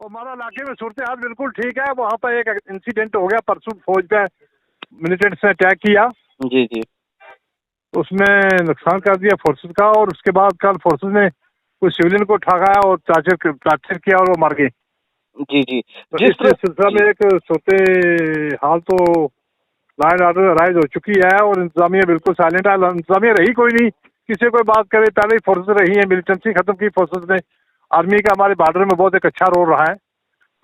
और हमारा इलाके में सूरत हाल बिल्कुल ठीक है। वहाँ पर एक इंसिडेंट हो गया परसों, फौज पे मिलिटेंट्स ने अटैक किया, जी जी उसमें नुकसान कर दिया फोर्सेस का। और उसके बाद कल फोर्सेस ने कुछ सिविलियन को ठगाया और टार्चर किया और वो मर गए। जी जी। तो जिस इस सिलसिला में एक सोते हाल तो लॉ एंड ऑर्डर राइज हो चुकी है और इंतजामिया बिल्कुल साइलेंट है। इंतजामिया रही कोई नहीं, किसी कोई बात करे। पहले ही फोर्सेस रही है, मिलिटेंसी खत्म की फोर्सेस ने। आर्मी का हमारे बॉर्डर में बहुत एक अच्छा रोल रहा है।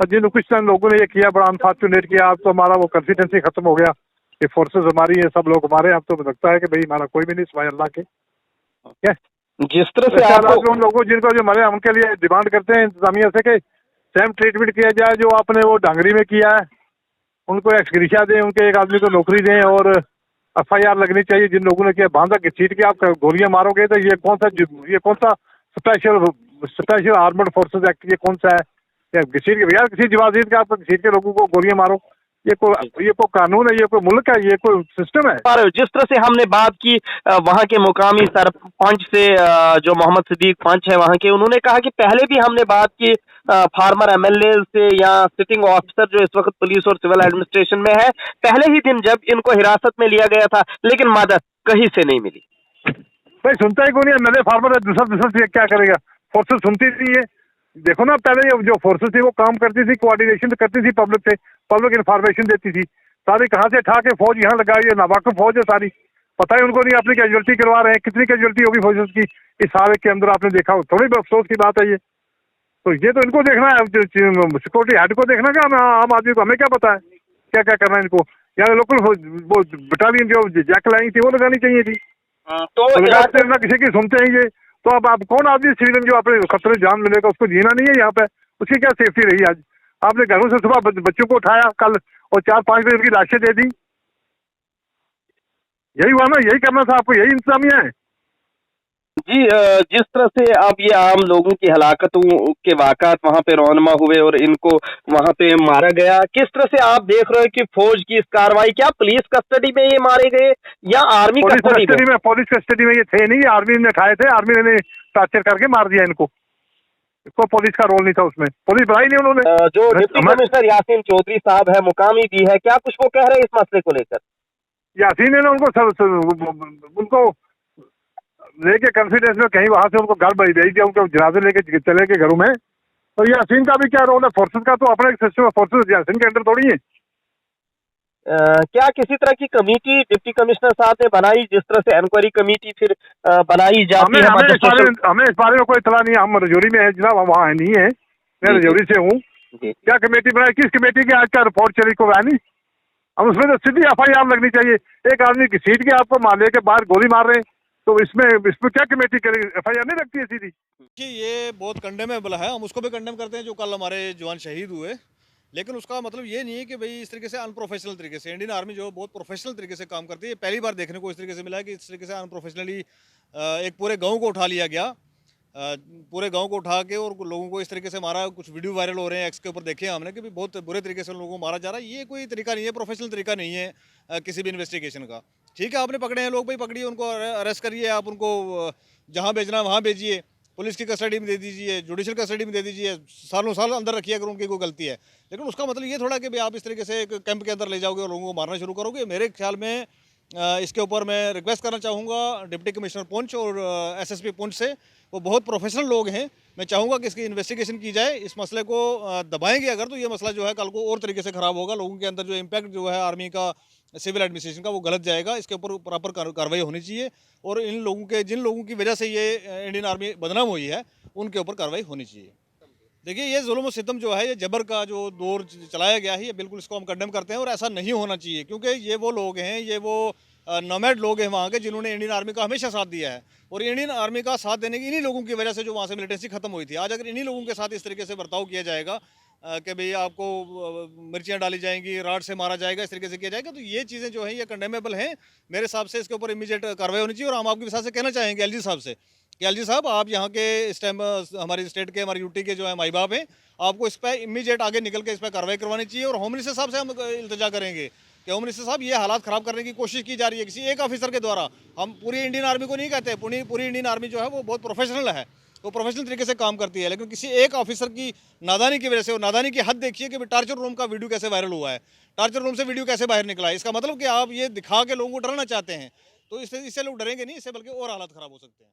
और जिन कुछ लोगों ने ये किया, बड़ा अनफॉर्चुनेट किया। अब तो हमारा वो कंसिस्टेंसी खत्म हो गया कि फोर्सेस हमारी है, सब लोग हमारे। अब तो लगता है कि भाई हमारा कोई भी नहीं सिवाय अल्लाह के। क्या जिस तरह से ऐसे आपको हालात में उन लोगों जिनको जो मरे, उनके लिए डिमांड करते हैं इंतजामिया से कि सेम ट्रीटमेंट किया जाए जो आपने वो डांगरी में किया है। उनको एक्सग्रेशिया दें, उनके एक आदमी को नौकरी दें और FIR लगनी चाहिए। जिन लोगों ने किया बांधा घसीट के आप गोलियां मारोगे तो ये कौन सा special special armoured forces act, ये कौन सा है? या घसीट के भैया किसी जवाजीत का आप घसीट के लोगों को गोलियां मारो, ये कोई कानून है? ये कोई मुल्क है? ये कोई सिस्टम है? पर जिस तरह से हमने बात की वहां के मुकामी सरपंच से, जो मोहम्मद सिद्दीक पंच है वहां के, उन्होंने कहा कि पहले भी हमने बात की फार्मर MLA से या सिटिंग ऑफिसर जो इस वक्त पुलिस और सिविल एडमिनिस्ट्रेशन में है, पहले ही दिन जब इनको हिरासत में लिया गया था, लेकिन मदद कहीं से नहीं मिली। भाई सुनता ही कौन है? मैंने फार्मर है, दूसरा क्या करेगा? फोर्सेस सुनती थी ये। देखो ना, पहले जो फोर्सेस थी वो काम करती थी, कोऑर्डिनेशन करती थी पब्लिक से, पब्लिक इन्फॉर्मेशन देती थी सारी। कहाँ से ठा के फौज यहाँ लगाई है? नावाकिफ फौज है सारी, पता ही उनको नहीं अपनी कैजुअलिटी करवा रहे हैं। कितनी कैजुअलिटी होगी फोर्सेस की इस साल के अंदर? आपने देखा, थोड़ी बहुत अफसोस की बात है ये। तो ये तो इनको देखना है, सिक्योरिटी हेड को देखना। क्या आम आदमी को हमें क्या पता है क्या क्या करना है इनको? या लोकल वो बटालियन जो जैक लाइन थी वो लगानी चाहिए थी। तो तो लगाते ना किसी की सुनते हैं ये। तो अब आप कौन आदमी सिविलियन जो अपने खतरे जान मिलेगा उसको जीना नहीं है यहाँ पे? उसकी क्या सेफ्टी रही? आज आपने घरों से सुबह बच्चों को उठाया कल और 4-5 बजे उनकी लाशें दे दी। यही हुआ ना? यही करना था आपको? यही इंतजामिया है? जी, जिस तरह से अब ये आम लोगों की हलाकतों के वाक़ात वहां पे रौनमा हुए और इनको वहां पे मारा गया, किस तरह से आप देख रहे हो कि फौज की इस कार्रवाई, क्या पुलिस कस्टडी में ये मारे गए या आर्मी कस्टडी में? पुलिस कस्टडी में ये थे नहीं, आर्मी ने उठाए थे। आर्मी ने टॉर्चर करके मार दिया इनको। इसको पुलिस का रोल नहीं था उसमें, पुलिस बनाई नहीं उन्होंने। जो डिप्टी कमिश्नर यासीन चौधरी साहब है, मुकामी भी है, क्या कुछ वो कह रहे हैं इस मसले को लेकर? यासीन ने उनको लेके कॉन्फिडेंस में कहीं वहां से उनको घर भेज दिया, उनको जनाजे लेके चले गए घरों में। तो यासीन का भी क्या रोल है? फोर्सेस का तो अपना एक सिस्टम है, फोर्सेस यासीन के अंदर थोड़ी है। क्या किसी तरह की कमेटी डिप्टी कमिश्नर साहब ने बनाई, जिस तरह से इंक्वायरी कमेटी फिर बनाई जाती है? हमें इस बारे में कोई इतला नहीं है। हम रजौरी में है जनाब, हम वहाँ नहीं है। मैं रजौरी से हूँ। क्या कमेटी बनाई? किस कमेटी की आज का रिपोर्ट चली को है नहीं? हम उसमें तो सीधी FIR लगनी चाहिए। एक आदमी की सीट के आपको मार लेके बाहर गोली मार रहे हैं, तो इसमें क्या कमेटी करेगी? FIR नहीं लगती है सीधी? कि ये बहुत कंडेमेबल है, हम उसको भी कंडेम करते हैं जो कल हमारे जवान शहीद हुए। लेकिन उसका मतलब ये नहीं है कि भाई इस तरीके से अनप्रोफेशनल तरीके से इंडियन आर्मी जो बहुत प्रोफेशनल तरीके से काम करती है। पहली बार देखने को इस तरीके से मिला है कि इस तरीके से अनप्रोफेशनली एक पूरे गांव को उठा लिया गया। पूरे गांव को उठा के और लोगों को इस तरीके से मारा। कुछ वीडियो वायरल हो रहे हैं, एक्स के ऊपर देखे हमने कि भी बहुत बुरे तरीके से लोगों को मारा जा रहा है। ये कोई तरीका नहीं है, प्रोफेशनल तरीका नहीं है किसी भी इन्वेस्टिगेशन का। ठीक है, आपने पकड़े हैं लोग, भाई पकड़िए, उनको अरेस्ट करिए, आप उनको जहाँ भेजना है वहाँ भेजिए, पुलिस की कस्टडी में दे दीजिए, जुडिशल कस्टडी में दे दीजिए, सालों साल अंदर रखिए अगर उनकी कोई गलती है। लेकिन उसका मतलब ये थोड़ा कि भाई आप इस तरीके से एक कैंप के अंदर ले जाओगे और लोगों को मारना शुरू करोगे। मेरे ख्याल में इसके ऊपर मैं रिक्वेस्ट करना चाहूँगा डिप्टी कमिश्नर पुंछ और SSP पुंछ से। वो बहुत प्रोफेशनल लोग हैं। मैं चाहूँगा कि इसकी इन्वेस्टिगेशन की जाए। इस मसले को दबाएंगे अगर, तो ये मसला जो है कल को और तरीके से ख़राब होगा। लोगों के अंदर जो इम्पैक्ट जो है आर्मी का, सिविल एडमिनिस्ट्रेशन का, वो गलत जाएगा। इसके ऊपर प्रॉपर कार्रवाई होनी चाहिए और इन लोगों के, जिन लोगों की वजह से ये इंडियन आर्मी बदनाम हुई है, उनके ऊपर कार्रवाई होनी चाहिए। देखिए, ये जुल्म और सितम जो है, ये जबर का जो दौर चलाया गया है, ये बिल्कुल इसको हम कंडेम करते हैं और ऐसा नहीं होना चाहिए। क्योंकि ये वो लोग हैं, ये वो नोमैड लोग हैं वहाँ के, जिन्होंने इंडियन आर्मी का हमेशा साथ दिया है। और इंडियन आर्मी का साथ देने की इन्हीं लोगों की वजह से जो वहाँ से मिलिटेंसी खत्म हुई थी। आज अगर इन्हीं लोगों के साथ इस तरीके से बर्ताव किया जाएगा कि भाई आपको मिर्चियाँ डाली जाएंगी, राड से मारा जाएगा, इस तरीके से किया जाएगा, तो ये चीज़ें जो हैं ये कंडेमेबल हैं मेरे हिसाब से। इसके ऊपर इमीडिएट कार्रवाई होनी चाहिए। और हम आपके साथ से कहना चाहेंगे LG साहब से कि LG साहब, आप यहाँ के इस टाइम हमारी स्टेट के, हमारी यूटी के जो है माई बाप हैं, आपको इस पर इमीडिएट आगे निकल के इस पर कार्रवाई करवानी चाहिए। और होम मिनिस्टर साहब से हम इल्तिजा करेंगे कि होम मिनिस्टर साहब, ये हालात ख़राब करने की कोशिश की जा रही है किसी एक ऑफिसर के द्वारा। हम पूरी इंडियन आर्मी को नहीं कहते, पूरी इंडियन आर्मी जो है वो बहुत प्रोफेशनल है। तो प्रोफेशनल तरीके से काम करती है। लेकिन किसी एक ऑफिसर की नादानी की वजह से, और नादानी की हद देखिए कि टार्चर रूम का वीडियो कैसे वायरल हुआ है, टार्चर रूम से वीडियो कैसे बाहर निकला है। इसका मतलब कि आप ये दिखा के लोगों को डराना चाहते हैं, तो इससे लोग डरेंगे नहीं, इससे बल्कि और हालत खराब हो सकते हैं।